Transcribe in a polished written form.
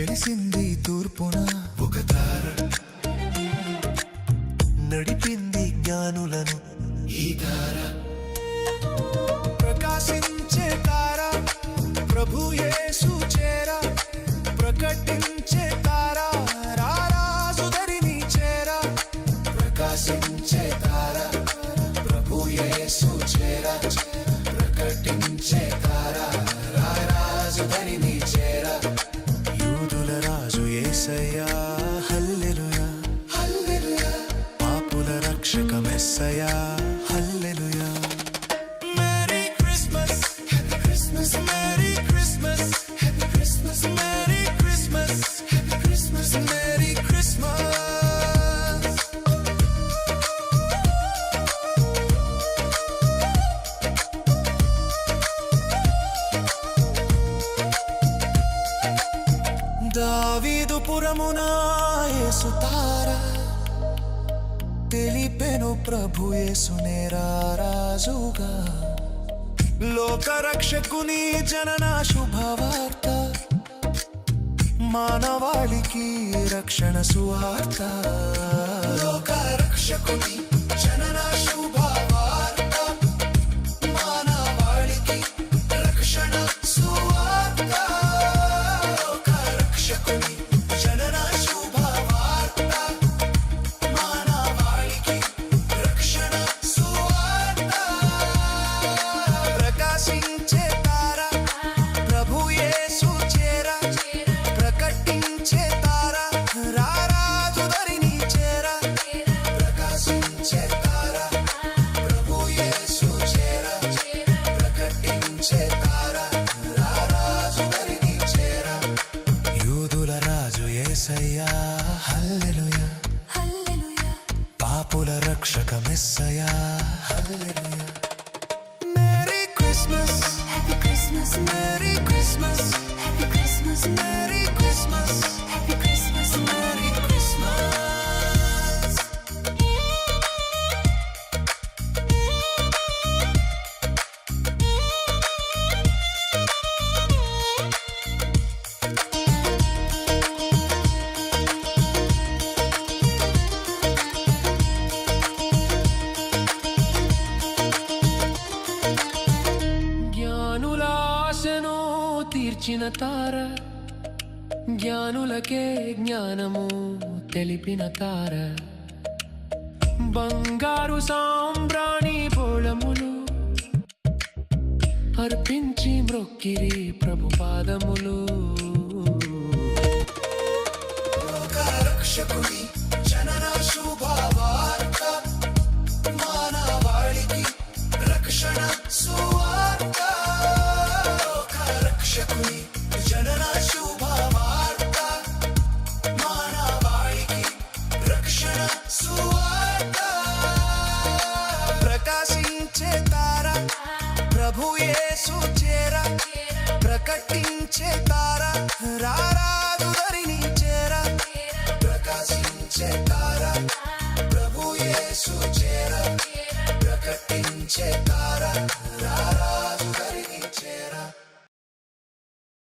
వెలిసింది తూర్పున ఒక తార, నడిపింది జ్ఞానులను ఈ తార. ప్రకాశించే తార ప్రభు యేసు చేర, ప్రకటించే తార రారాజు దరిని చేర. ప్రకాశించే తార ప్రభు యేసు చేర, ప్రకటించే తార రారాజు దరిని చేర. యూదుల రాజు యేసయ్యా హల్లెలూయా హల్లెలూయా, పాపుల రక్షక మెస్సయ్యా hallelujah. Merry Christmas happy Christmas, merry Christmas happy Christmas, merry Christmas happy Christmas, merry Christmas. దావీదు పురమున యేసు తార, తెలిపెను ప్రభు యేసునే రారాజుగా. లోకరక్షకుని జనన శుభవార్త, మానవాళికి రక్షణ సువార్త. లోకరక్షకుని జనన శుభవార్త, మానవాళికి రక్షణ సువార్త. లోకరక్షకుని జనన శుభవార్త, మానవాళికి రక్షణ సువార్త. ప్రకాశించే తార ప్రభు యేసు చేర, ప్రకటించే తార రారాజు దరిని చేర. ప్రకాశించే తార ప్రభు యేసు చేర, ప్రకటించే తార రారాజు దరిని చేర. యూదుల రాజు యేసయ్యా హల్లెలూయా హల్లెలూయా, పాపుల రక్షక మెస్సయ్యా hallelujah. Merry Christmas happy Christmas, merry Christmas happy Christmas, merry Christmas happy Christmas, merry Christmas. జ్ఞానులాశను తీర్చిన తార, జ్ఞానులకే జ్ఞానము తెలిపిన తార. బంగారు సాంబ్రాణి బోళములు అర్పించి మ్రొక్కిరి ప్రభు పాదములు. లోకరక్షకుని జనన శుభవార్త, మానవాళికి రక్షణ సువార్త. లోకరక్షకుని జనన శుభవార్త, మానవాళికి రక్షణ సువార్త. ప్రకాశించే తార ప్రభు యేసు చేర, ప్రకటించే తార రారాజు దరిని చేర. ప్రకాశించే తార ప్రభు యేసు చేర, ప్రకటించే తార